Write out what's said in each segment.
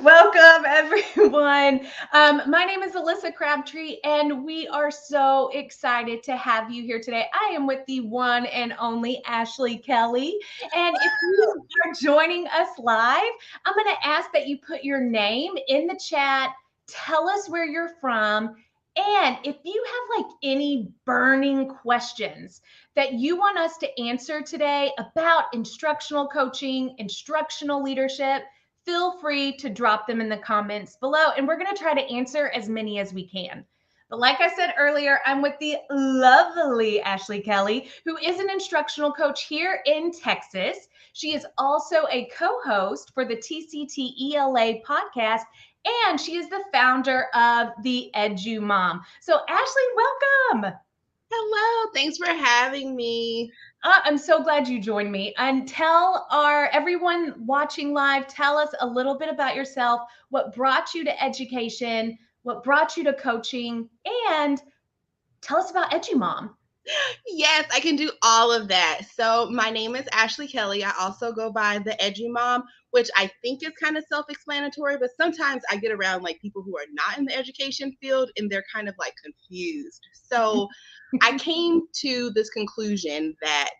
Welcome, everyone. My name is Alyssa Crabtree, and we are so excited to have you here today. I am with the one and only Ashley Kelly. And if you are joining us live, I'm going to ask that you put your name in the chat, tell us where you're from, and if you have like any burning questions that you want us to answer today about instructional coaching, instructional leadership, feel free to drop them in the comments below, and we're going to try to answer as many as we can. But like I said earlier, I'm with the lovely Ashley Kelly, who is an instructional coach here in Texas. She is also a co-host for the TCT ELA podcast, and she is the founder of the Edu Mom. So Ashley, welcome. Hello, thanks for having me. I'm so glad you joined me. And tell our everyone watching live, tell us a little bit about yourself, what brought you to education, what brought you to coaching, and tell us about EduMom. Yes, I can do all of that. So, my name is Ashley Kelly. I also go by the Edu Mom, which I think is kind of self explanatory, but sometimes I get around like people who are not in the education field and they're kind of like confused. So, I came to this conclusion that,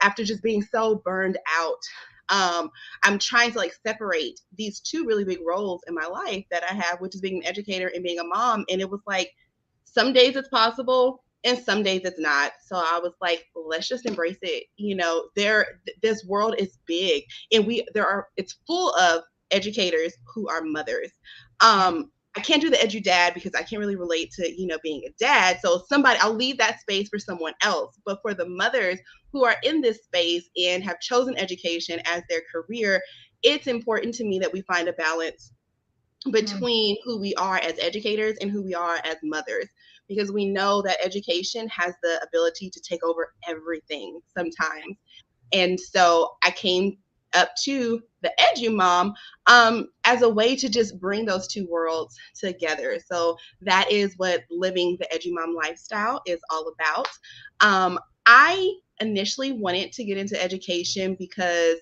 after just being so burned out, I'm trying to like separate these two really big roles in my life that I have, which is being an educator and being a mom. And it was like, some days it's possible and some days it's not. So I was like, let's just embrace it. This world is big, and it's full of educators who are mothers. I can't do the edu dad because I can't really relate to, being a dad. So I'll leave that space for someone else. But for the mothers who are in this space and have chosen education as their career, it's important to me that we find a balance between who we are as educators and who we are as mothers, because we know that education has the ability to take over everything sometimes. And so I came up to the Edu Mom as a way to just bring those two worlds together. So that is what living the Edu Mom lifestyle is all about. I initially wanted to get into education because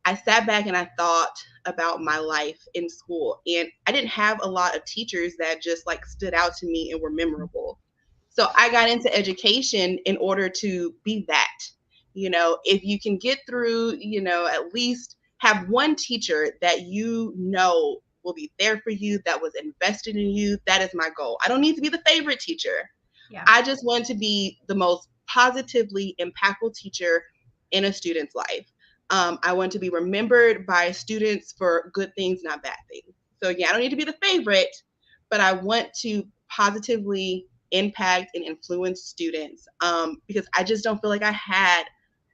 I sat back and I thought about my life in school, and I didn't have a lot of teachers that just like stood out to me and were memorable. So I got into education in order to be that. If you can get through, at least have one teacher that will be there for you, that was invested in you, that is my goal. I don't need to be the favorite teacher. Yeah. I just want to be the most positively impactful teacher in a student's life. I want to be remembered by students for good things, not bad things. So yeah, I don't need to be the favorite, but I want to positively impact and influence students, because I just don't feel like I had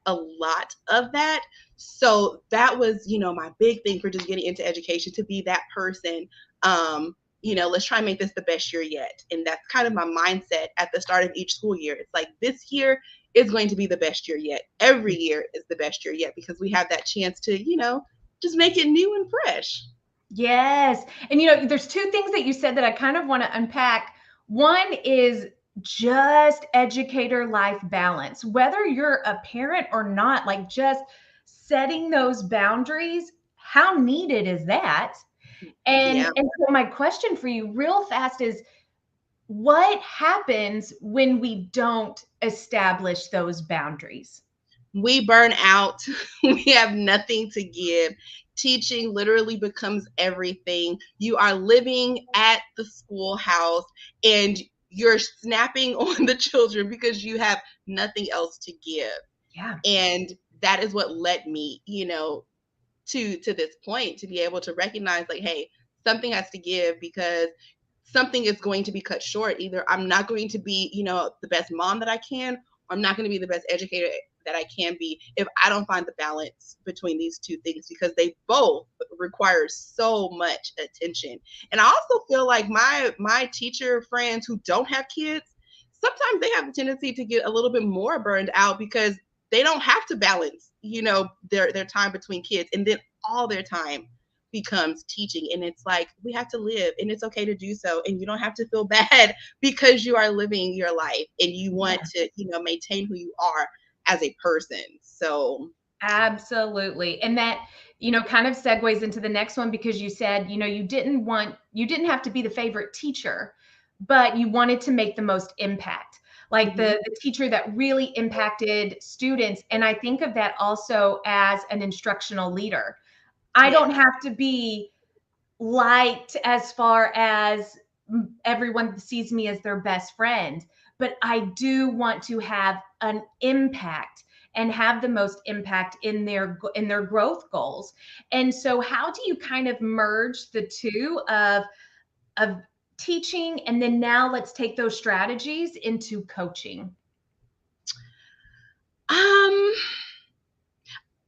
a lot of that. So that was, my big thing for just getting into education, to be that person. Let's try and make this the best year yet. And that's kind of my mindset at the start of each school year. It's like, this year is going to be the best year yet. Every year is the best year yet, because we have that chance to, just make it new and fresh. Yes. And there's two things that you said that I kind of want to unpack. One is just educator life balance, whether you're a parent or not, like just setting those boundaries. How needed is that? And, Yeah. and so my question for you real fast is, what happens when we don't establish those boundaries? We burn out. We have nothing to give. Teaching literally becomes everything. You are living at the schoolhouse and you're snapping on the children because you have nothing else to give. Yeah. And that is what led me, to this point, to be able to recognize like, hey, something has to give, because something is going to be cut short. Either I'm not going to be, the best mom that I can, or I'm not going to be the best educator that I can be if I don't find the balance between these two things, because they both require so much attention. And I also feel like my teacher friends who don't have kids, sometimes they have a tendency to get a little bit more burned out because they don't have to balance, their time between kids, and then all their time becomes teaching. And it's like, we have to live, and it's okay to do so, and you don't have to feel bad because you are living your life and you want to maintain who you are as a person. So Absolutely. And that, kind of segues into the next one because you said, you didn't have to be the favorite teacher, but you wanted to make the most impact. Like Hmm. the teacher that really impacted students. And I think of that also as an instructional leader. I Yeah. don't have to be liked as far as everyone sees me as their best friend, but I do want to have an impact and have the most impact in their growth goals. And so how do you kind of merge the two of teaching, and then now let's take those strategies into coaching? Um,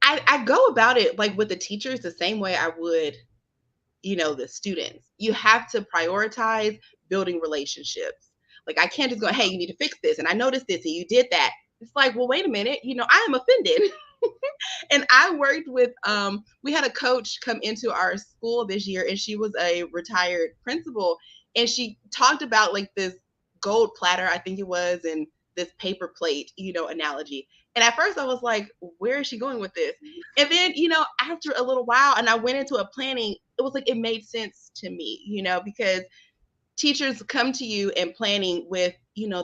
I go about it like with the teachers the same way I would, the students. You have to prioritize building relationships. Like I can't just go, hey, you need to fix this, and I noticed this, and you did that. It's like, well, wait a minute, I am offended. And I worked with we had a coach come into our school this year, and she was a retired principal, and she talked about like this gold platter, I think it was, and this paper plate, analogy. And at first I was like, where is she going with this? And then, after a little while and I went into a planning, it was like it made sense to me, because teachers come to you in planning with,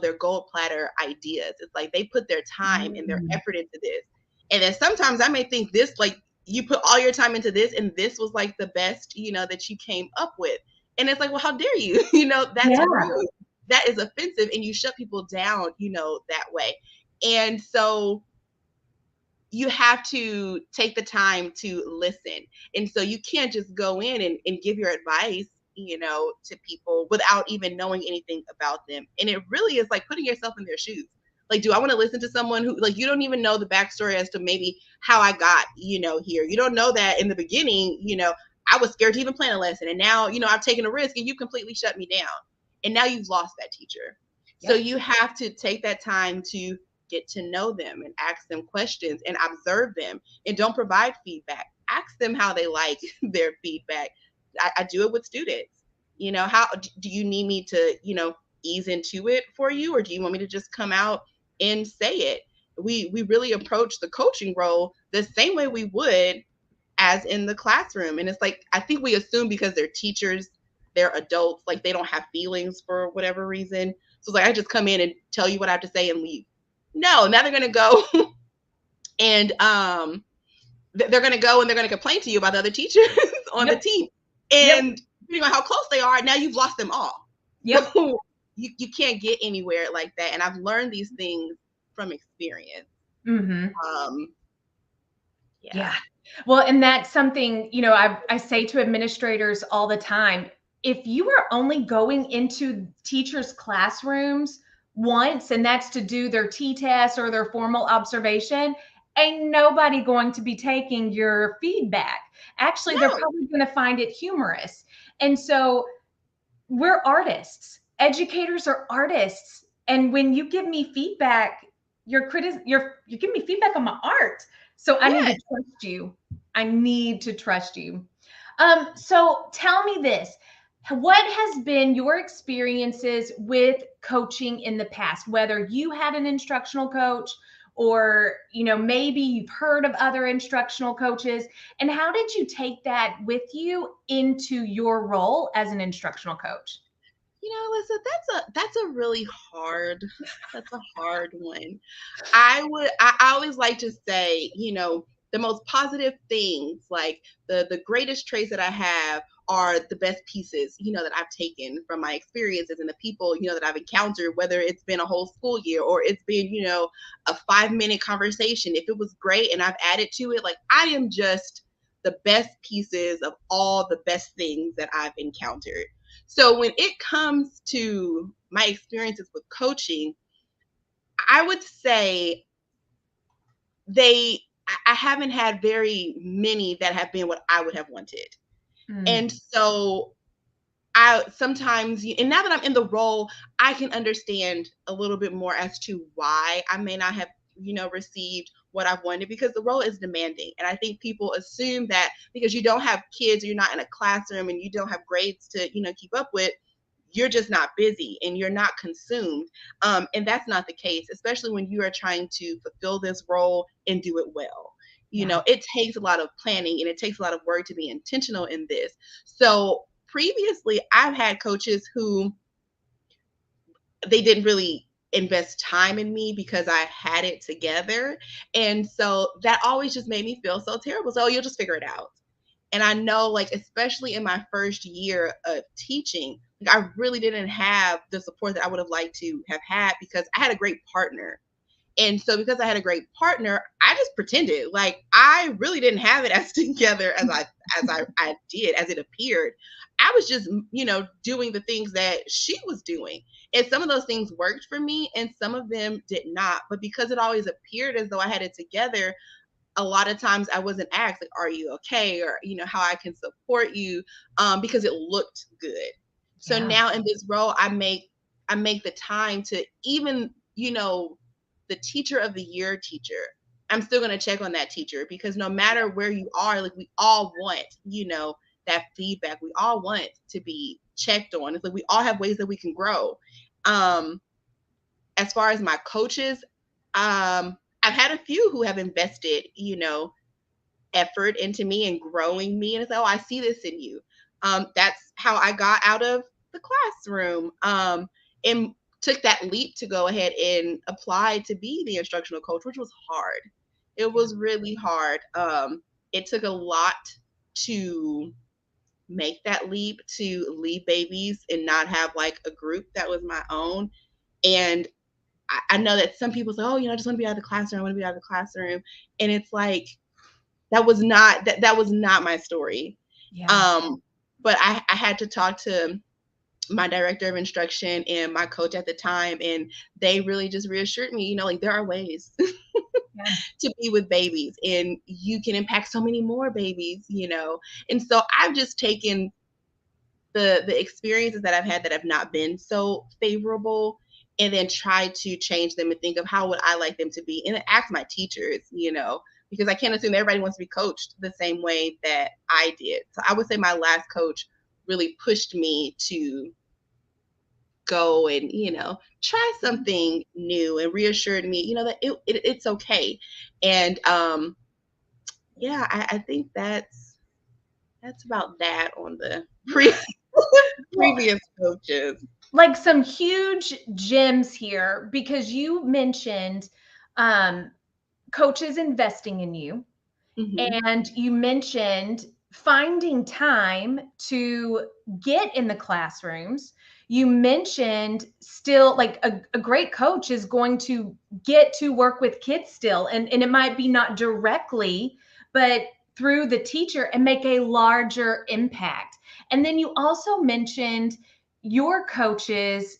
their gold platter ideas. It's like they put their time and their Mm. effort into this. And then sometimes I may think this, like, you put all your time into this, and this was like the best, that you came up with. And it's like, well, how dare you? That's Yeah. rude. That is offensive. And you shut people down, that way. And so you have to take the time to listen. And so you can't just go in and give your advice, to people without even knowing anything about them. And it really is like putting yourself in their shoes. Like, do I want to listen to someone who, like, you don't even know the backstory as to maybe how I got, here? You don't know that in the beginning, I was scared to even plan a lesson. And now, I've taken a risk and you completely shut me down. And now you've lost that teacher. So Yep. you have to take that time to get to know them and ask them questions and observe them, and don't provide feedback. Ask them how they like their feedback. I do it with students. How do you need me to, ease into it for you, or do you want me to just come out and say it? We really approach the coaching role the same way we would as in the classroom. And it's like, I think we assume because they're teachers, they're adults, like they don't have feelings for whatever reason. So it's like, I just come in and tell you what I have to say and leave. No, now they're going to go and they're going to go and they're going to complain to you about the other teachers on the Yep. team. Yep. And depending on how close they are, now you've lost them all. Yep. So you can't get anywhere like that. And I've learned these things from experience. Mm-hmm. Um, Yeah. yeah. Well, and that's something, I say to administrators all the time. If you are only going into teachers' classrooms once, and that's to do their T test or their formal observation, ain't nobody going to be taking your feedback. Actually, they're No. probably going to find it humorous. And so we're artists. Educators are artists. And when you give me feedback, you're giving me feedback on my art. So I need Yeah. to trust you. I need to trust you. So tell me this. What has been your experiences with coaching in the past, whether you had an instructional coach or, maybe you've heard of other instructional coaches, and how did you take that with you into your role as an instructional coach? Lisa, that's a really hard, that's a hard one. I always like to say, the most positive things, like the greatest traits that I have are the best pieces, that I've taken from my experiences and the people, that I've encountered, whether it's been a whole school year or it's been, a 5-minute conversation. If it was great and I've added to it, like I am just the best pieces of all the best things that I've encountered. So when it comes to my experiences with coaching, I would say they I haven't had very many that have been what I would have wanted. Mm, And so I sometimes, and now that I'm in the role, I can understand a little bit more as to why I may not have, received what I've wanted, because the role is demanding. And I think people assume that because you don't have kids or you're not in a classroom and you don't have grades to, keep up with, you're just not busy and you're not consumed. And that's not the case, especially when you are trying to fulfill this role and do it well. Yeah. It takes a lot of planning and it takes a lot of work to be intentional in this. So previously, I've had coaches who they didn't really invest time in me because I had it together. And so that always just made me feel so terrible. So you'll just figure it out. And I know, like, especially in my first year of teaching, like, I really didn't have the support that I would have liked to have had because I had a great partner. And so because I had a great partner, I just pretended like I really didn't have it as together as I did, as it appeared. I was just, doing the things that she was doing. And some of those things worked for me and some of them did not. But because it always appeared as though I had it together, a lot of times I wasn't asked, like, are you okay? Or, how I can support you, because it looked good. So Yeah. now in this role, I make the time to even, the teacher of the year teacher. I'm still gonna check on that teacher because no matter where you are, like we all want, that feedback. We all want to be checked on. It's like we all have ways that we can grow. Um, as far as my coaches, I've had a few who have invested, effort into me and growing me. And it's like, oh, I see this in you. That's how I got out of the classroom, and took that leap to go ahead and apply to be the instructional coach, which was hard. It Yeah. was really hard. It took a lot to make that leap, to leave babies and not have like a group that was my own. And I know that some people say, oh, I just want to be out of the classroom. I want to be out of the classroom. And it's like, that was not my story. Yeah. Um, but I had to talk to my director of instruction and my coach at the time, and they really just reassured me, like there are ways Yeah. to be with babies, and you can impact so many more babies, And so I've just taken the experiences that I've had that have not been so favorable and then try to change them and think of how would I like them to be and ask my teachers, because I can't assume everybody wants to be coached the same way that I did. So I would say my last coach really pushed me to go and, try something new and reassured me, that it's okay. And yeah, I think that's about that on the Well, previous coaches. like some huge gems here because you mentioned um, coaches investing in you. Hmm. And you mentioned finding time to get in the classrooms. You mentioned still like a great coach is going to get to work with kids still. And it might be not directly, but through the teacher and make a larger impact. And then you also mentioned your coaches,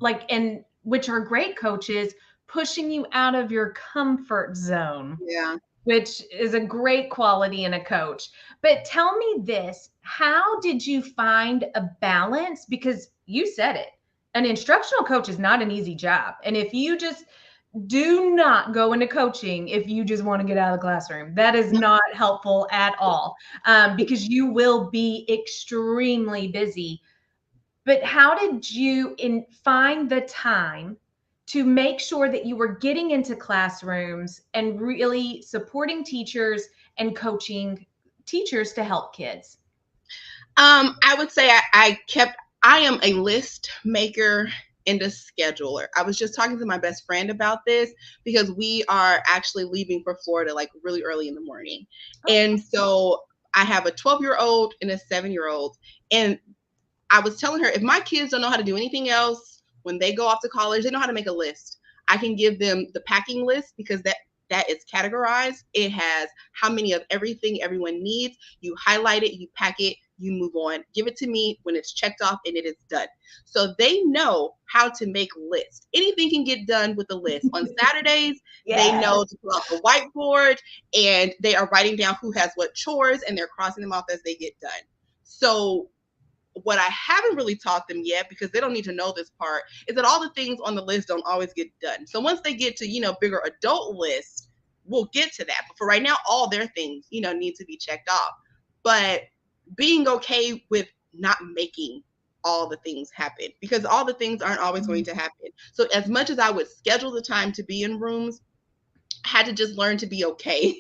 like, and which are great coaches, pushing you out of your comfort zone, Yeah. which is a great quality in a coach. But tell me this, how did you find a balance? Because you said it, an instructional coach is not an easy job. And if you just do not go into coaching, if you just want to get out of the classroom, that is not helpful at all, because you will be extremely busy. But how did you find the time to make sure that you were getting into classrooms and really supporting teachers and coaching teachers to help kids? I would say I am a list maker and a scheduler. I was just talking to my best friend about this because we are actually leaving for Florida like really early in the morning. Oh, And so I have a 12-year-old and a 7-year-old. And I was telling her if my kids don't know how to do anything else when they go off to college, they know how to make a list. I can give them the packing list because that is categorized. It has how many of everything everyone needs. You highlight it, you pack it, you move on. Give it to me when it's checked off and it is done. So they know how to make lists. Anything can get done with a list. On Saturdays, they yes. know to pull out the whiteboard and they are writing down who has what chores and they're crossing them off as they get done. So what I haven't really taught them yet, because they don't need to know this part, is that all the things on the list don't always get done. So once they get to, bigger adult lists, we'll get to that. But for right now, all their things, need to be checked off. But being okay with not making all the things happen because all the things aren't always going to happen. So as much as I would schedule the time to be in rooms, I had to just learn to be okay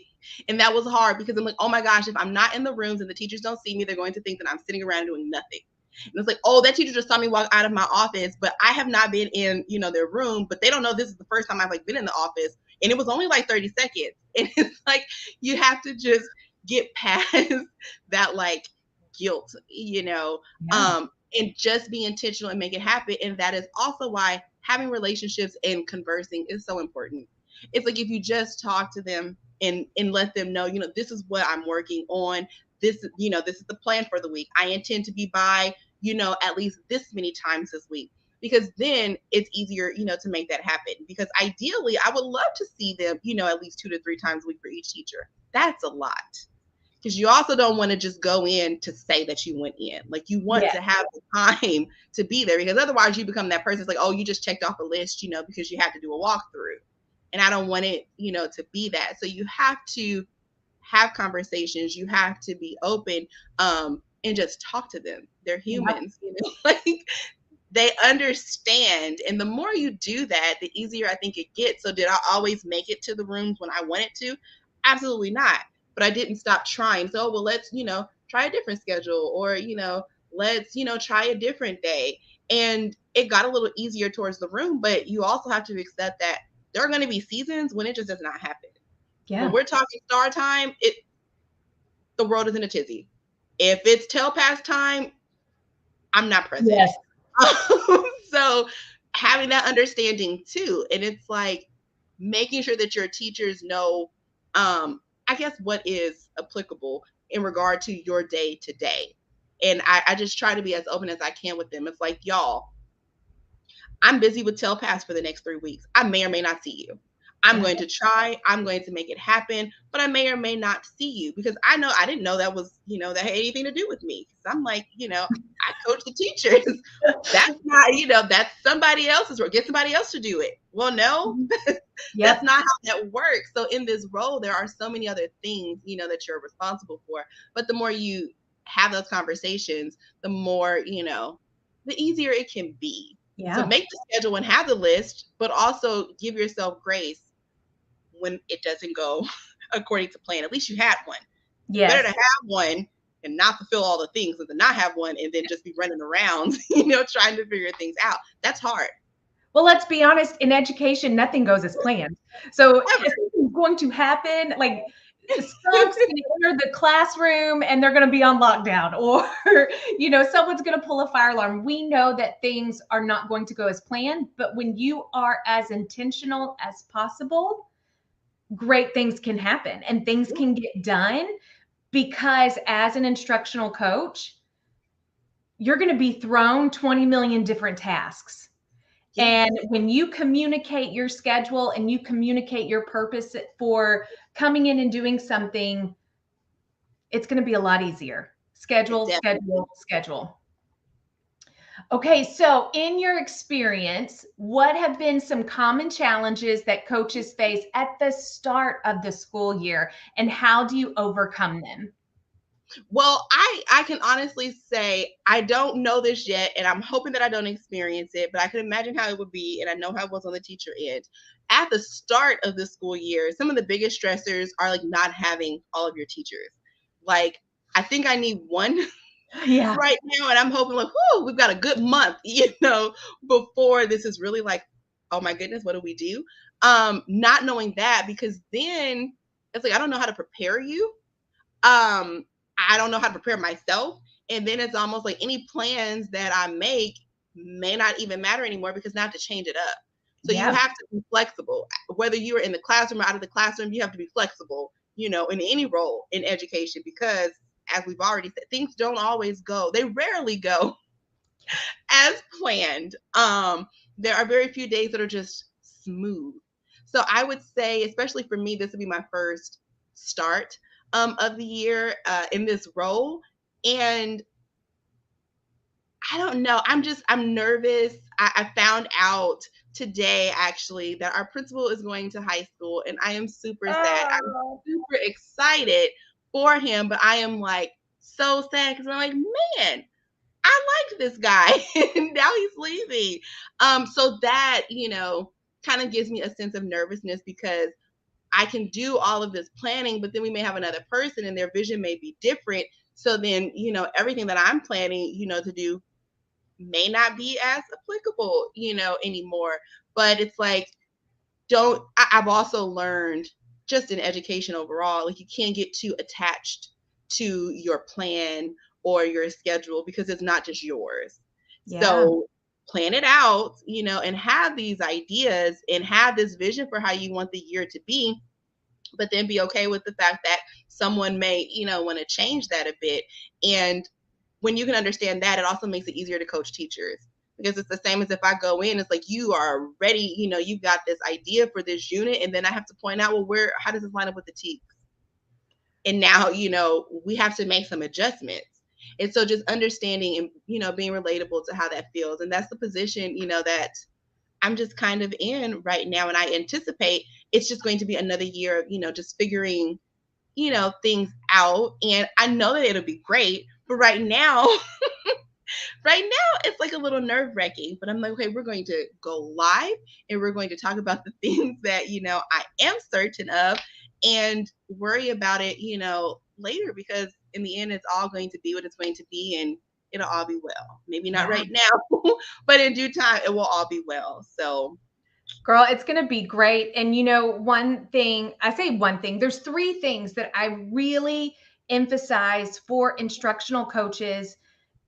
And that was hard because I'm like, oh my gosh, if I'm not in the rooms and the teachers don't see me, they're going to think that I'm sitting around doing nothing. And it's like, oh, that teacher just saw me walk out of my office, but I have not been in, their room, but they don't know this is the first time I've like been in the office. And it was only like 30 seconds. And it's like, you have to just get past that like guilt, Yeah. and just be intentional and make it happen. And that is also why having relationships and conversing is so important. It's like if you just talk to them and let them know, this is what I'm working on. This is the plan for the week. I intend to be by, at least this many times this week. Because then it's easier, to make that happen. Because ideally, I would love to see them, at least 2 to 3 times a week for each teacher. That's a lot. Because you also don't want to just go in to say that you went in. Like you want Yes. to have the time to be there, because otherwise you become that person. It's like, oh, you just checked off a list, because you had to do a walkthrough. And I don't want it, to be that. So you have to have conversations. You have to be open, and just talk to them. They're Yeah. humans, like they understand. And the more you do that, the easier I think it gets. So did I always make it to the rooms when I wanted to? Absolutely not. But I didn't stop trying. So, well, let's, try a different schedule, or, let's, try a different day. And it got a little easier towards the room, but you also have to accept that there are going to be seasons when it just does not happen. When Yeah. we're talking star time, the world is in a tizzy. If it's tail pass time, I'm not present. Yes. So having that understanding too. And it's like making sure that your teachers know, I guess, what is applicable in regard to your day to day. And I just try to be as open as I can with them. It's like, y'all, I'm busy with Telpass for the next 3 weeks. I may or may not see you. I'm Yeah. going to try. I'm going to make it happen, but I may or may not see you, because I didn't know that was, that had anything to do with me. Because I'm like, I coach the teachers. That's not, that's somebody else's work. Get somebody else to do it. Well, no, Mhm. that's Yep. not how that works. So in this role, there are so many other things, that you're responsible for. But the more you have those conversations, the more, the easier it can be. So Yeah. make the schedule and have the list, but also give yourself grace when it doesn't go according to plan. At least you had one. It's better to Yes. have one and not fulfill all the things than to not have one and then just be running around, trying to figure things out. That's hard. Well, let's be honest, in education, nothing goes as planned. So Ever. if something's going to happen, like skunk's going to enter the classroom and they're going to be on lockdown, or someone's going to pull a fire alarm. We know that things are not going to go as planned, but when you are as intentional as possible, great things can happen and things can get done, because as an instructional coach, you're going to be thrown 20 million different tasks. Yes. And when you communicate your schedule and you communicate your purpose for coming in and doing something, it's going to be a lot easier. Schedule, Definitely. schedule, schedule. Okay, so in your experience, what have been some common challenges that coaches face at the start of the school year, and how do you overcome them? Well, I can honestly say I don't know this yet, and I'm hoping that I don't experience it, but I can imagine how it would be, and I know how it was on the teacher end. At the start of the school year, some of the biggest stressors are like not having all of your teachers. Like, I think I need one Yeah. right now, and I'm hoping like, whoo, we've got a good month, before this is really like, oh my goodness, what do we do? Not knowing that, because then it's like I don't know how to prepare you. um I don't know how to prepare myself. And then it's almost like any plans that I make may not even matter anymore, because now I have to change it up. So you Yeah. have to be flexible. Whether you're in the classroom or out of the classroom, you have to be flexible, in any role in education, because as we've already said, things don't always go, they rarely go as planned. There are very few days that are just smooth. So I would say, especially for me, this would be my first start of the year in this role. And I don't know. I'm nervous. I found out today actually that our principal is going to high school, and I am super sad. I'm Oh. super excited for him, but I am like so sad because I'm like, man, I liked this guy and now he's leaving. So that, kind of gives me a sense of nervousness, because I can do all of this planning, but then we may have another person and their vision may be different. So then, everything that I'm planning, to do may not be as applicable, anymore. But it's like, I've also learned just in education overall, like you can't get too attached to your plan or your schedule because it's not just yours. Yeah. So plan it out, and have these ideas and have this vision for how you want the year to be, but then be okay with the fact that someone may, want to change that a bit. And when you can understand that, it also makes it easier to coach teachers, because it's the same as if I go in, it's like you are ready, you've got this idea for this unit, and then I have to point out, well, how does this line up with the TEKS? And now, we have to make some adjustments. And so just understanding and, being relatable to how that feels. And that's the position, that I'm just kind of in right now. And I anticipate it's just going to be another year of, just figuring, things out. And I know that it'll be great. But right now, it's like a little nerve wracking. But I'm like, okay, we're going to go live and we're going to talk about the things that, I am certain of, and worry about it, later, because in the end, it's all going to be what it's going to be. And it'll all be well. Maybe not Yeah. right now, but in due time, it will all be well. So, Girl, it's going to be great. And one thing, I say one thing, there's three things that I really emphasize for instructional coaches.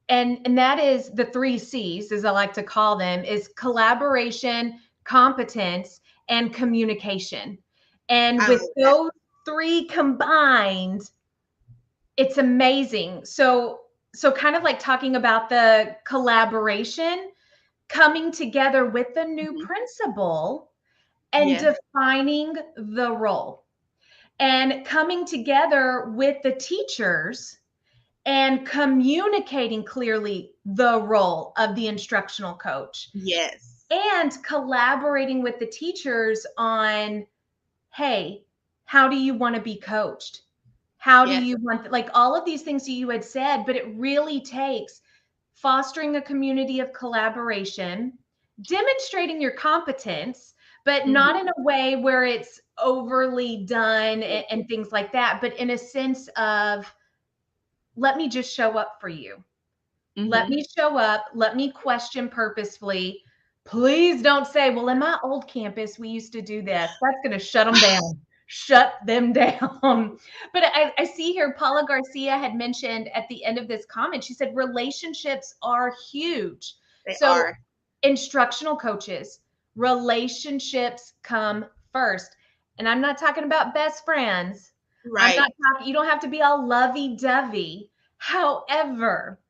And that is the three C's, as I like to call them, is collaboration, competence, and communication. And I with like that. those three combined, it's amazing. So kind of like talking about the collaboration, coming together with the new Mhm. principal and Yes. defining the role, and coming together with the teachers and communicating clearly the role of the instructional coach, Yes. and collaborating with the teachers on, hey, how do you want to be coached? How do Yes. you want, like all of these things that you had said, but it really takes fostering a community of collaboration, demonstrating your competence, but not Mhm. in a way where it's overly done and things like that, but in a sense of, let me just show up for you. Let Mhm. me show up. Let me question purposefully. Please don't say, well, in my old campus, we used to do this. That's going to shut them down. Shut them down. But I see here, Paula Garcia had mentioned at the end of this comment, she said, relationships are huge. They So, are. instructional coaches, relationships come first. And I'm not talking about best friends. I'm Right. not talking, you don't have to be all lovey dovey. However,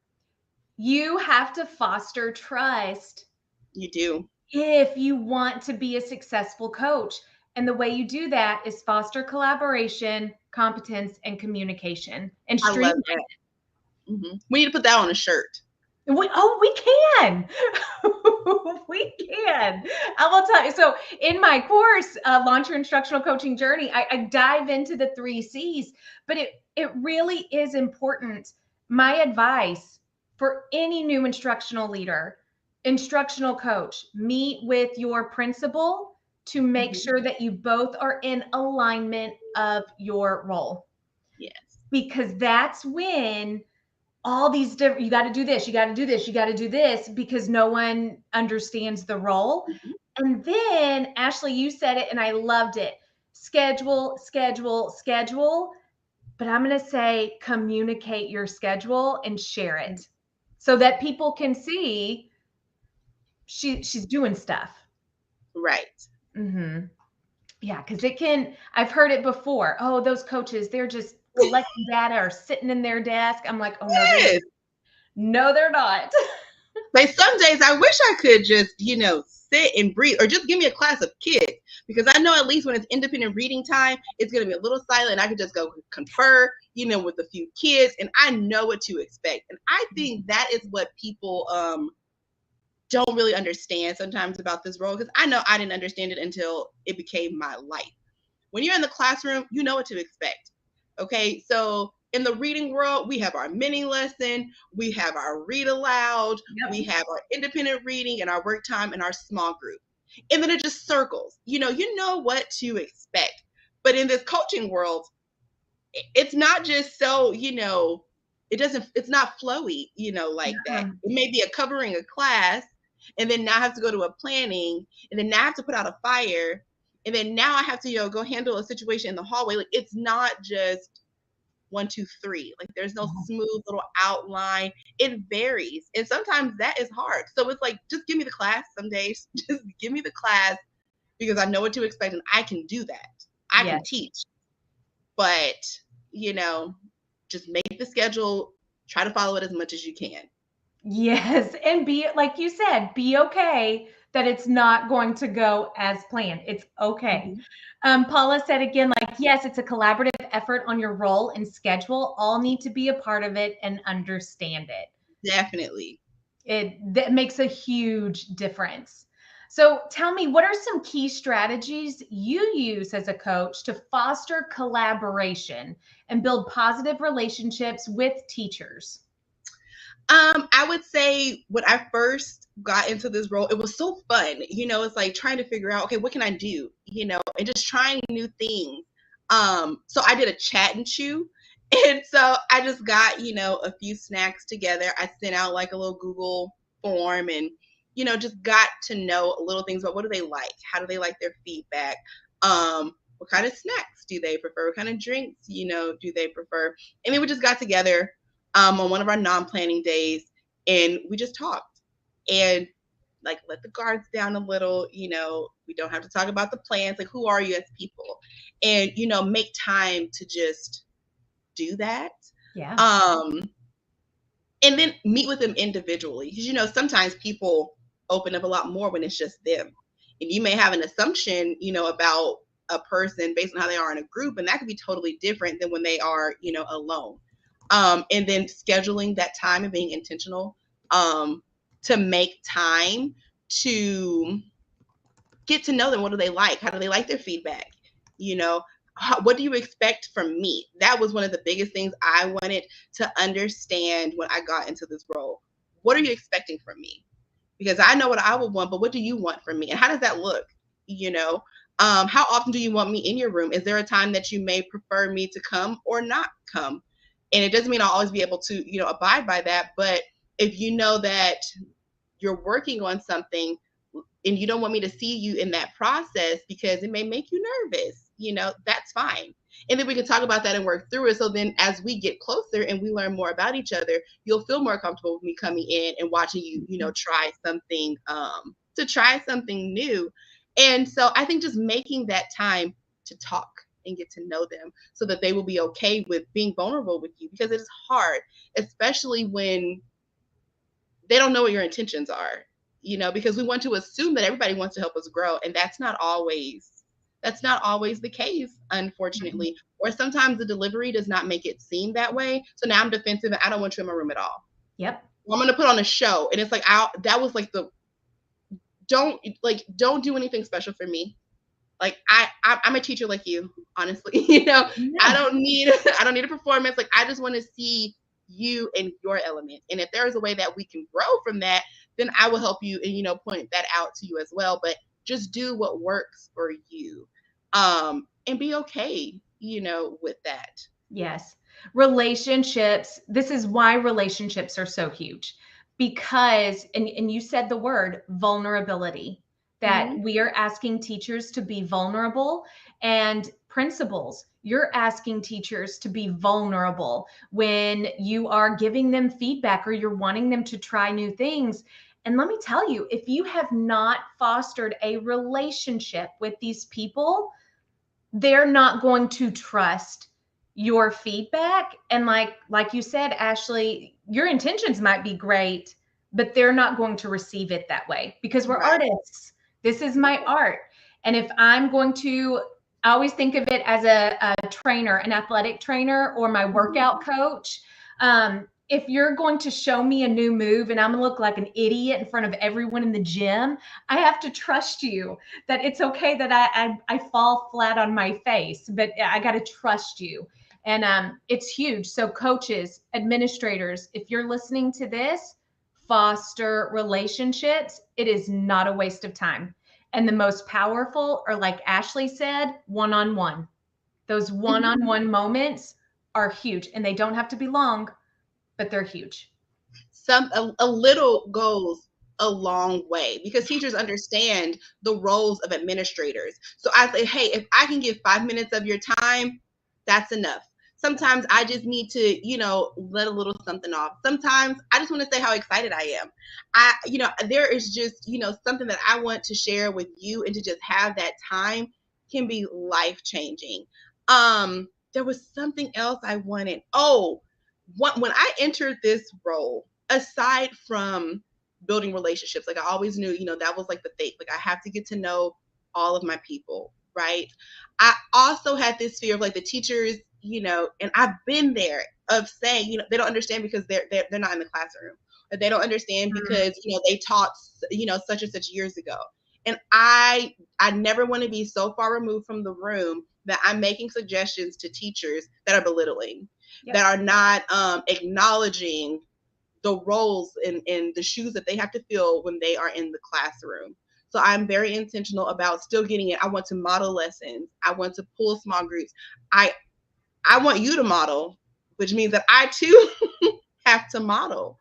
you have to foster trust You do. if you want to be a successful coach. And the way you do that is foster collaboration, competence, and communication, and I love streamline. that. We need to put that on a shirt. We can. We can. I will tell you. So, in my course, Launch Your Instructional Coaching Journey, I dive into the three C's, but it really is important. My advice for any new instructional leader, instructional coach, meet with your principal to make Mhm. sure that you both are in alignment of your role, Yes. because that's when all these different, you got to do this, you got to do this, you got to do this, because no one understands the role. Mhm. And then, Ashley, you said it and I loved it. Schedule, schedule, schedule. But I'm going to say communicate your schedule and share Mm. it so that people can see she's doing stuff. Right. Mhm. Yeah, because it can, I've heard it before. Oh, those coaches, they're just collecting data or sitting in their desk. I'm like, oh, no, they're not. Yes. No, they're not. Like some days I wish I could just, sit and breathe, or just give me a class of kids, because I know at least when it's independent reading time, it's going to be a little silent. I can just go confer, with a few kids, and I know what to expect. And I think that is what people don't really understand sometimes about this role, because I know I didn't understand it until it became my life. When you're in the classroom, you know what to expect. Okay, so in the reading world, we have our mini lesson, we have our read aloud, we Yep. have our independent reading and our work time and our small group. And then it just circles. You know what to expect. But in this coaching world, it's not just so, it's not flowy, like that. Uh-uh. It may be a covering a class, and then now I have to go to a planning, and then now I have to put out a fire, and then now I have to, go handle a situation in the hallway. Like, it's not just 1, 2, 3. Like, there's no smooth little outline. It varies. And sometimes that is hard. So it's like, just give me the class some days. Just give me the class, because I know what to expect and I can do that. I can Yes. teach. But, you know, just make the schedule, try to follow it as much as you can. Yes. And be, like you said, be okay that it's not going to go as planned. It's okay. Mm-hmm. Paula said again, like, yes, it's a collaborative effort on your role and schedule. All need to be a part of it and understand it. Definitely. That makes a huge difference. So tell me, what are some key strategies you use as a coach to foster collaboration and build positive relationships with teachers? I would say when I first got into this role, it was so fun. It's like trying to figure out, okay, what can I do? And just trying new things. So I did a chat and chew. And so I just got, a few snacks together. I sent out like a little Google form and, just got to know little things about what do they like? How do they like their feedback? What kind of snacks do they prefer? What kind of drinks, do they prefer? And then we just got together on one of our non-planning days, and we just talked and like let the guards down a little. We don't have to talk about the plans, like who are you as people, and make time to just do that. Yeah. And then meet with them individually, because sometimes people open up a lot more when it's just them, and you may have an assumption about a person based on how they are in a group, and that could be totally different than when they are alone. And then scheduling that time and being intentional to make time to get to know them. What do they like? How do they like their feedback? What do you expect from me? That was one of the biggest things I wanted to understand when I got into this role. What are you expecting from me? Because I know what I would want, but what do you want from me? And how does that look? How often do you want me in your room? Is there a time that you may prefer me to come or not come? And it doesn't mean I'll always be able to, abide by that. But if you know that you're working on something and you don't want me to see you in that process because it may make you nervous, that's fine. And then we can talk about that and work through it. So then as we get closer and we learn more about each other, you'll feel more comfortable with me coming in and watching you, try something new. And so I think just making that time to talk and get to know them so that they will be okay with being vulnerable with you, because it is hard, especially when they don't know what your intentions are, because we want to assume that everybody wants to help us grow. And that's not always the case, unfortunately. Or sometimes the delivery does not make it seem that way. So now I'm defensive and I don't want you in my room at all. Yep. I'm going to put on a show. And it's like, that was like don't do anything special for me. Like I'm a teacher like you, honestly. Yeah. I don't need a performance. Like, I just want to see you and your element. And if there is a way that we can grow from that, then I will help you and point that out to you as well. But just do what works for you. And be okay, with that. Yes. Relationships. This is why relationships are so huge because, and you said the word vulnerability, that Mm-hmm. we are asking teachers to be vulnerable, and principals, you're asking teachers to be vulnerable when you are giving them feedback or you're wanting them to try new things. And let me tell you, if you have not fostered a relationship with these people, they're not going to trust your feedback. And like you said, Ashley, your intentions might be great, but they're not going to receive it that way because we're Right. artists. This is my art. And if I'm going to, I always think of it as a trainer, an athletic trainer, or my workout coach. If you're going to show me a new move and I'm going to look like an idiot in front of everyone in the gym, I have to trust you that it's okay that I fall flat on my face, but I got to trust you. And it's huge. So coaches, administrators, if you're listening to this, foster relationships. It is not a waste of time. And the most powerful are, like Ashley said, one-on-one. Those one-on-one moments are huge, and they don't have to be long, but they're huge. A little goes a long way because teachers understand the roles of administrators. So I say, hey, if I can give 5 minutes of your time, that's enough. Sometimes I just need to, let a little something off. Sometimes I just want to say how excited I am. There is just, something that I want to share with you, and to just have that time can be life changing. There was something else I wanted. Oh, when I entered this role, aside from building relationships, like I always knew, that was like the thing. Like I have to get to know all of my people, right? I also had this fear of like the teachers, and I've been there of saying, they don't understand because they're not in the classroom, or they don't understand because they taught, such and such years ago. And I never want to be so far removed from the room that I'm making suggestions to teachers that are belittling, that are not acknowledging the roles and the shoes that they have to fill when they are in the classroom. So I'm very intentional about still getting it. I want to model lessons. I want to pull small groups. I want you to model, which means that I too have to model.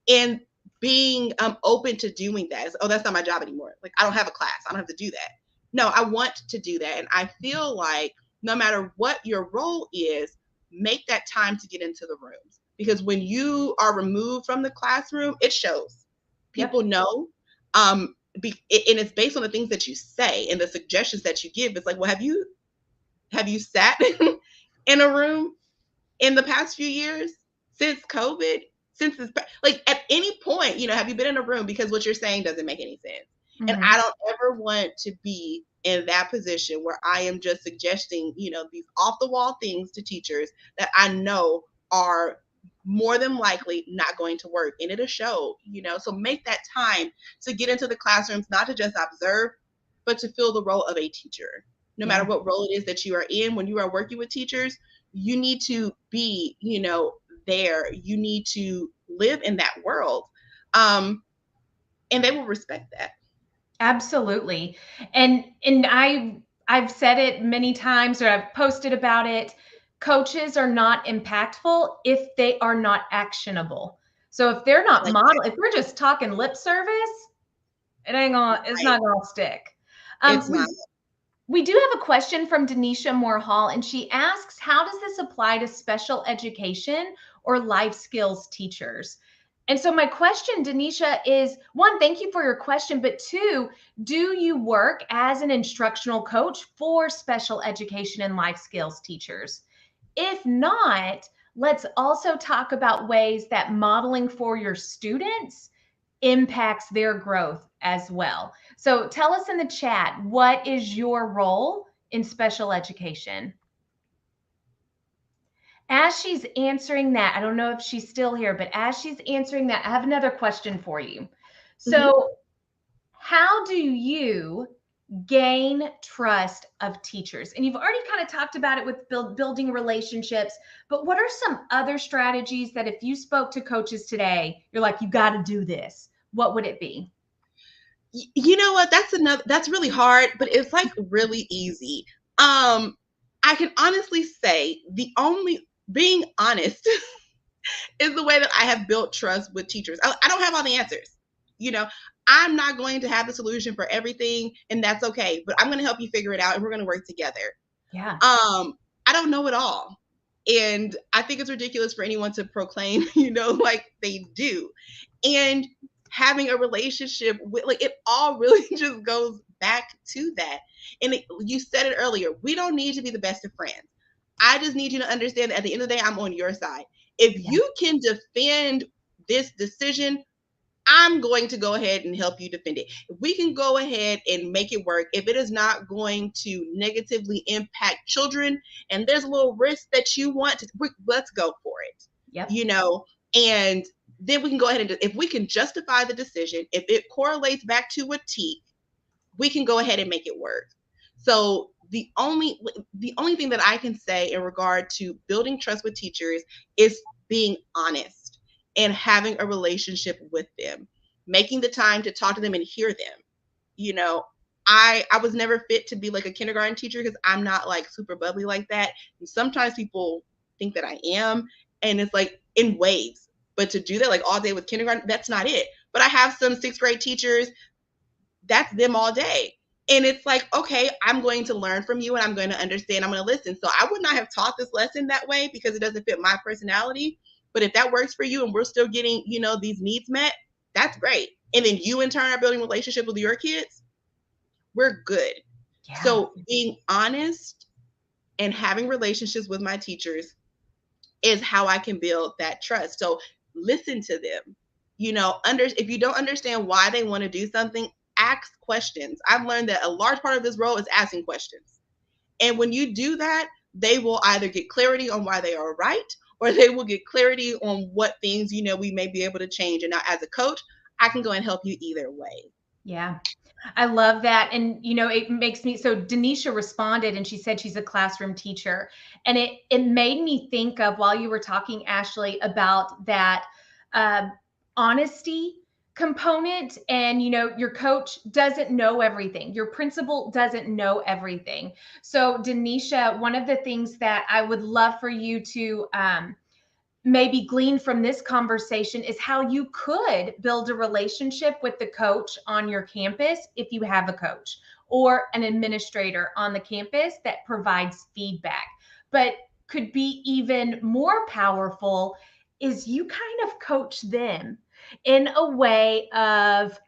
And being open to doing that. Oh, that's not my job anymore. Like I don't have a class. I don't have to do that. No, I want to do that. And I feel like no matter what your role is, make that time to get into the rooms. Because when you are removed from the classroom, it shows. People know. And it's based on the things that you say and the suggestions that you give. It's like, well, have you sat in a room in the past few years since COVID? Since this, like at any point, have you been in a room, because what you're saying doesn't make any sense. And I don't ever want to be in that position where I am just suggesting, these off the wall things to teachers that I know are more than likely not going to work, and it'll show. So make that time to get into the classrooms, not to just observe, but to fill the role of a teacher. No matter what role it is that you are in, when you are working with teachers, you need to be, there. You need to live in that world. And they will respect that. Absolutely. And I've said it many times, or I've posted about it. Coaches are not impactful if they are not actionable. So if they're not Like model, if we're just talking lip service, it's right. not gonna stick. It's not. We do have a question from Denisha Moore Hall, and she asks, how does this apply to special education or life skills teachers? And so my question, Denisha, is one, thank you for your question, but two, do you work as an instructional coach for special education and life skills teachers? If not, let's also talk about ways that modeling for your students impacts their growth as well. So tell us in the chat, what is your role in special education? As she's answering that, I don't know if she's still here, but as she's answering that, I have another question for you. So, how do you gain trust of teachers? And you've already kind of talked about it with building relationships, but what are some other strategies that if you spoke to coaches today, you're like, you got to do this? What would it be? You know what? That's really hard, but it's like really easy. I can honestly say the only being honest is the way that I have built trust with teachers. I don't have all the answers. You know, I'm not going to have the solution for everything, and that's okay. But I'm going to help you figure it out, and we're going to work together. Yeah. I don't know it all, and I think it's ridiculous for anyone to proclaim, like they do. And having a relationship with, like, it all really just goes back to that. And you said it earlier. We don't need to be the best of friends. I just need you to understand that at the end of the day, I'm on your side. If you can defend this decision, I'm going to go ahead and help you defend it. If we can go ahead and make it work, if it is not going to negatively impact children, and there's a little risk that you want to, let's go for it. Yep. And then we can go ahead and, if we can justify the decision, if it correlates back to a T, we can go ahead and make it work. So the only thing that I can say in regard to building trust with teachers is being honest and having a relationship with them, making the time to talk to them and hear them. I was never fit to be like a kindergarten teacher because I'm not like super bubbly like that. And sometimes people think that I am, and it's like in waves. But to do that like all day with kindergarten, that's not it. But I have some sixth grade teachers, that's them all day. And it's like, okay, I'm going to learn from you and I'm going to understand, I'm going to listen. So I would not have taught this lesson that way because it doesn't fit my personality. But if that works for you and we're still getting, these needs met, that's great. And then you in turn are building relationships with your kids, we're good. Yeah. So being honest and having relationships with my teachers is how I can build that trust. So listen to them. If you don't understand why they want to do something, ask questions. I've learned that a large part of this role is asking questions. And when you do that, they will either get clarity on why they are right or they will get clarity on what things, we may be able to change. And now as a coach, I can go and help you either way. Yeah. I love that. And, it makes me so Denisha responded and she said she's a classroom teacher. And it made me think of while you were talking, Ashley, about that uh, honesty component. And, your coach doesn't know everything, your principal doesn't know everything. So, Denisha, one of the things that I would love for you to maybe glean from this conversation is how you could build a relationship with the coach on your campus if you have a coach or an administrator on the campus that provides feedback. But could be even more powerful is you kind of coach them in a way of,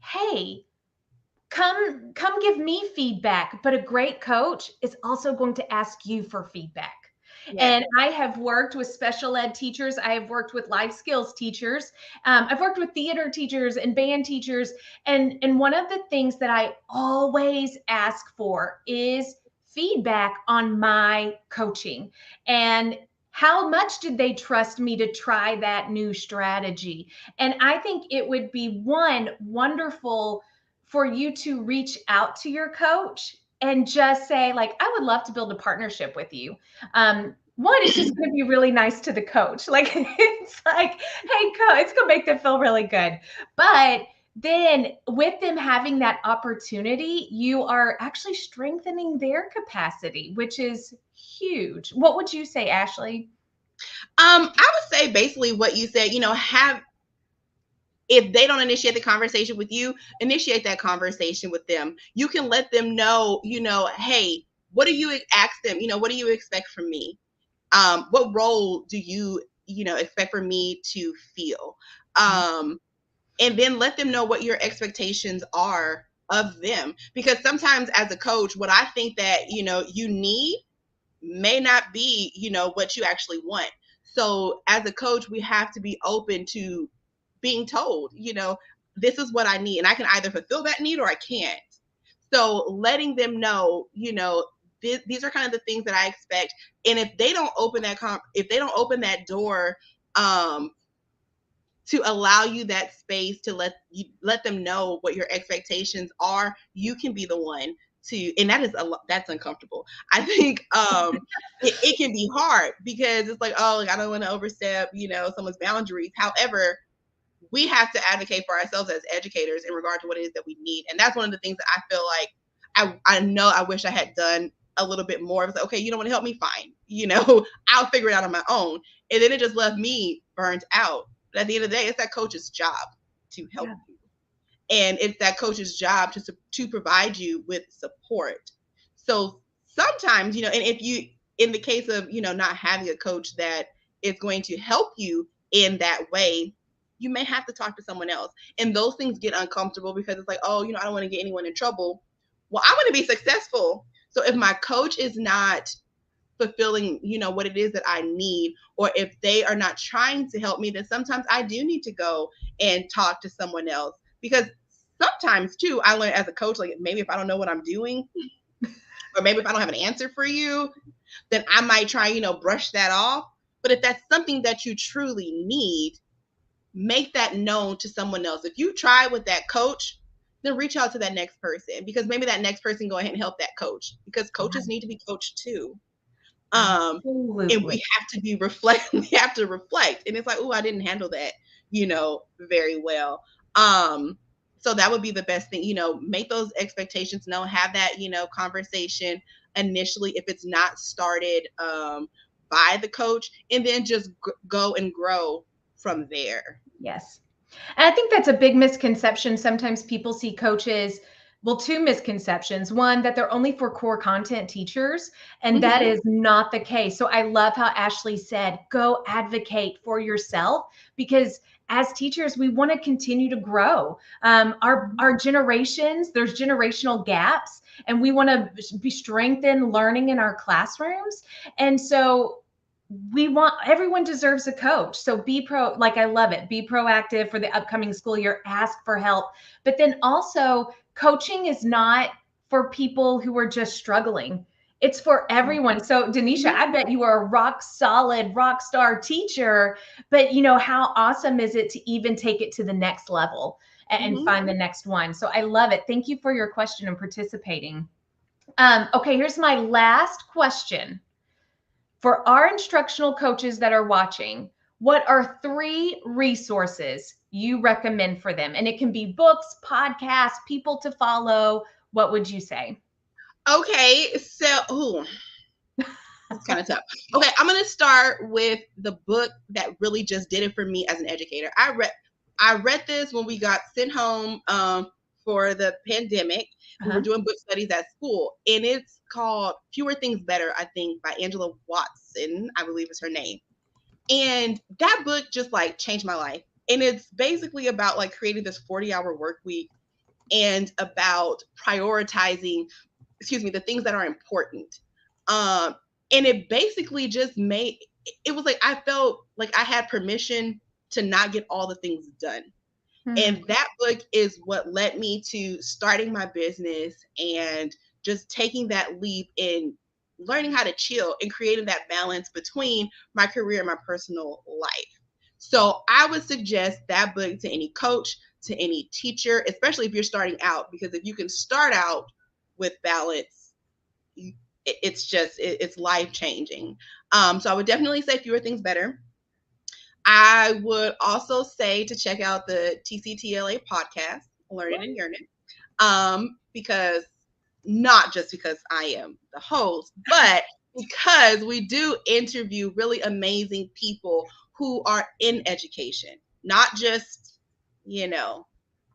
hey, come give me feedback, but a great coach is also going to ask you for feedback. Yes. And I have worked with special ed teachers. I have worked with life skills teachers. I've worked with theater teachers and band teachers. And one of the things that I always ask for is feedback on my coaching. And how much did they trust me to try that new strategy? And I think it would be one wonderful for you to reach out to your coach and just say, like, I would love to build a partnership with you. One, it's just going to be really nice to the coach. Like, it's like, hey, coach, it's going to make them feel really good. But then with them having that opportunity, you are actually strengthening their capacity, which is huge. What would you say, Ashley? I would say basically what you said, have if they don't initiate the conversation with you, initiate that conversation with them. You can let them know, hey, what do you ask them? What do you expect from me? What role do you, expect for me to feel? And then let them know what your expectations are of them. Because sometimes as a coach, what I think that, you need may not be, what you actually want. So as a coach, we have to be open to being told, this is what I need. And I can either fulfill that need or I can't. So letting them know, these are kind of the things that I expect. And if they don't open if they don't open that door, to allow you that space to let them know what your expectations are, you can be the one to, and that's uncomfortable. I think it can be hard because it's like, oh, like, I don't want to overstep, someone's boundaries. However, we have to advocate for ourselves as educators in regard to what it is that we need. And that's one of the things that I feel like I know I wish I had done a little bit more. It was like, okay, you don't want to help me? Fine. I'll figure it out on my own. And then it just left me burnt out. But at the end of the day, it's that coach's job to help Yeah. you. And it's that coach's job to provide you with support. So sometimes, and if you, in the case of, not having a coach that is going to help you in that way, you may have to talk to someone else. And those things get uncomfortable because it's like, oh, I don't want to get anyone in trouble. Well, I want to be successful. So if my coach is not fulfilling, what it is that I need, or if they are not trying to help me, then sometimes I do need to go and talk to someone else. Because sometimes too, I learn as a coach, like maybe if I don't know what I'm doing, or maybe if I don't have an answer for you, then I might try, brush that off. But if that's something that you truly need, make that known to someone else. If you try with that coach, then reach out to that next person, because maybe that next person go ahead and help that coach, because coaches need to be coached too. And Absolutely. we have to we have to reflect. And it's like, oh, I didn't handle that, very well. So that would be the best thing, make those expectations known, have that, conversation initially if it's not started by the coach, and then just go and grow from there. Yes. And I think that's a big misconception. Sometimes people see coaches, well, two misconceptions. One, that they're only for core content teachers, and that Mm-hmm. is not the case. So I love how Ashley said, go advocate for yourself, because as teachers, we want to continue to grow. Our generations, there's generational gaps, and we want to be strengthened learning in our classrooms. And so we want, everyone deserves a coach. So be like, I love it, be proactive for the upcoming school year, ask for help. But then also, coaching is not for people who are just struggling, it's for everyone. So Denisha, Mm-hmm. I bet you are a rock solid rock star teacher, but you know, how awesome is it to even take it to the next level and Mm-hmm. find the next one? So I love it. Thank you for your question and participating. Okay, here's my last question. For our instructional coaches that are watching, what are 3 resources you recommend for them? And it can be books, podcasts, people to follow. What would you say? Okay, so it's kind of tough. Okay, I'm gonna start with the book that really just did it for me as an educator. I read this when we got sent home for the pandemic. We were Uh-huh. doing book studies at school, and it's called Fewer Things Better, I think, by Angela Watson, I believe is her name. And that book just like changed my life. And it's basically about like creating this 40-hour work week and about prioritizing, excuse me, the things that are important. Um, and it basically just made, it was like I felt like I had permission to not get all the things done. Hmm. And that book is what led me to starting my business and just taking that leap in learning how to chill and creating that balance between my career and my personal life. So I would suggest that book to any coach, to any teacher, especially if you're starting out, because if you can start out with balance, it's just it's life changing. So I would definitely say Fewer Things Better. I would also say to check out the TCTLA podcast, Learning and Yearning, because not just because I am the host, but because we do interview really amazing people who are in education, not just, you know,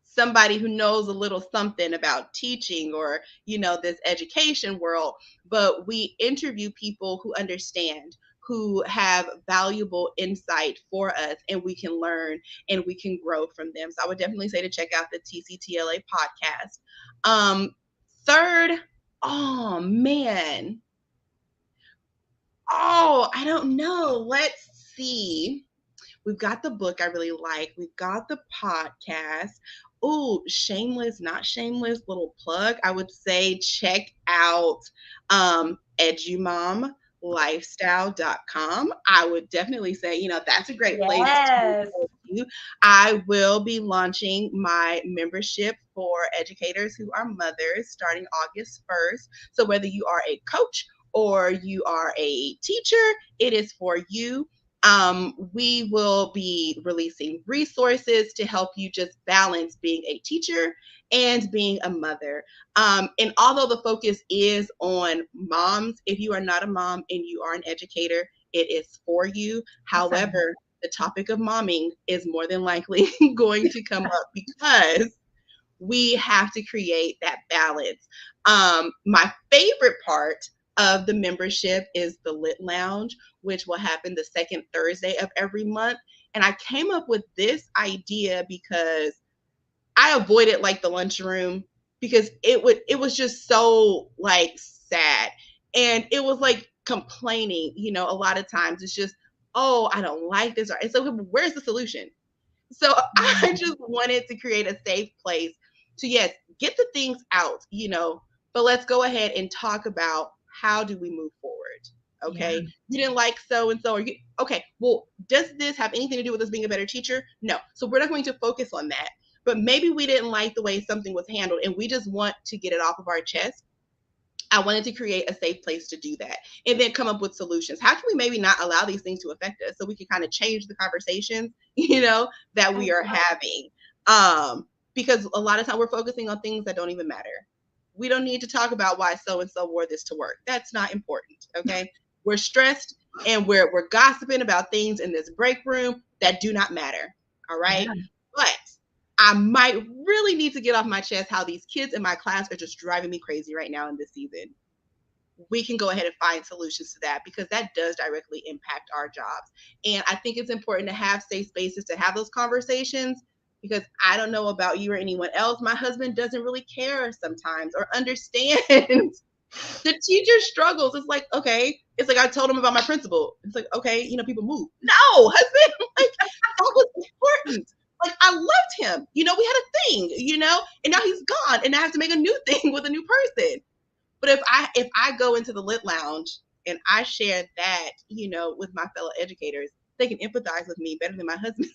somebody who knows a little something about teaching or, this education world, but we interview people who understand, who have valuable insight for us, and we can learn and we can grow from them. So I would definitely say to check out the TCTLA podcast. Third, oh man, I don't know. Let's see. We've got the book I really like. We've got the podcast. Oh, shameless, not shameless, little plug. I would say check out edumomlifestyle.com. I would definitely say, that's a great place to Yes. go to. I will be launching my membership for educators who are mothers starting August 1st. So whether you are a coach or you are a teacher, it is for you. We will be releasing resources to help you just balance being a teacher and being a mother. And although the focus is on moms, if you are not a mom and you are an educator, it is for you. Awesome. However, the topic of momming is more than likely going to come up because we have to create that balance. My favorite part of the membership is the Lit Lounge, which will happen the second Thursday of every month. And I came up with this idea because I avoided like the lunchroom because it was just so like sad. And it was like complaining, a lot of times it's just, oh, I don't like this. And so where's the solution? So I just wanted to create a safe place to, yes, get the things out, but let's go ahead and talk about how do we move forward. Yeah. Okay. You didn't like so and so. Okay. Well, does this have anything to do with us being a better teacher? No. So we're not going to focus on that. But maybe we didn't like the way something was handled and we just want to get it off of our chest. I wanted to create a safe place to do that and then come up with solutions. How can we maybe not allow these things to affect us so we can kind of change the conversations, that I we are love having? Um, because a lot of time we're focusing on things that don't even matter. We don't need to talk about why so and so wore this to work. That's not important. Okay. We're stressed and we're gossiping about things in this break room that do not matter. All right. Yeah. But I might really need to get off my chest how these kids in my class are just driving me crazy right now in this season. We can go ahead and find solutions to that because that does directly impact our jobs. And I think it's important to have safe spaces to have those conversations because I don't know about you or anyone else. My husband doesn't really care sometimes or understand the teacher struggles. It's like, okay, it's like I told him about my principal. It's like, okay, people move. No, husband, like that was important. Like I loved him. We had a thing, and now he's gone, and I have to make a new thing with a new person. But if I go into the lit lounge and I share that, with my fellow educators, they can empathize with me better than my husband,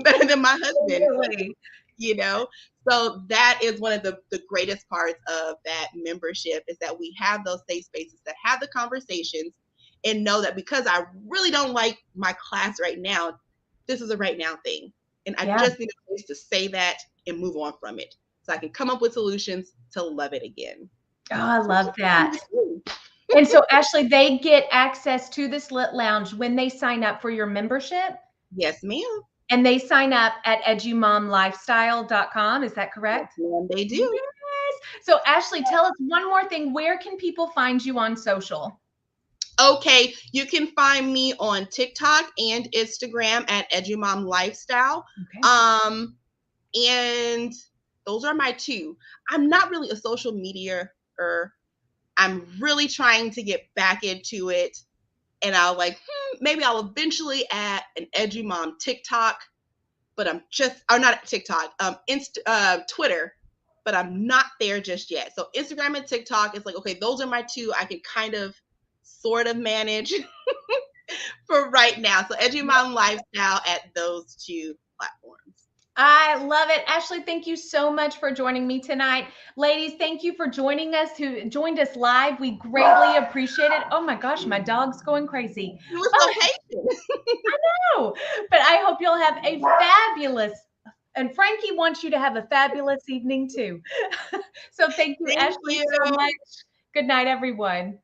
better than my husband, Really. you know. So that is one of the greatest parts of that membership is that we have those safe spaces that have the conversations and know that because I really don't like my class right now, this is a right now thing. And I Yeah. just need a place to say that and move on from it. So I can come up with solutions to love it again. Oh, I So love that. that's cool. And so, Ashley, they get access to this lit lounge when they sign up for your membership, Yes, ma'am. and they sign up at edumomlifestyle.com. Is that Yes, correct? ma'am, they do. Yes. So, Ashley, tell us one more thing. Where can people find you on social? Okay, you can find me on TikTok and Instagram at Edumom Lifestyle. Okay. Um, and those are my two. I'm not really a social media or I'm really trying to get back into it. And I'll maybe I'll eventually add an Edumom TikTok, but I'm just or not TikTok, Twitter, but I'm not there just yet. So Instagram and TikTok is like, okay, those are my two I can kind of sort of manage for right now. So Edgy Mom Lifestyle at those two platforms. I love it. Ashley, thank you so much for joining me tonight. Ladies, thank you for joining us, who joined us live. We greatly appreciate it. Oh my gosh, my dog's going crazy. You were so But patient. no, but I hope you'll have a fabulous, and Frankie wants you to have a fabulous evening too. So thank you, Thank Ashley, so you. much. Good night, everyone.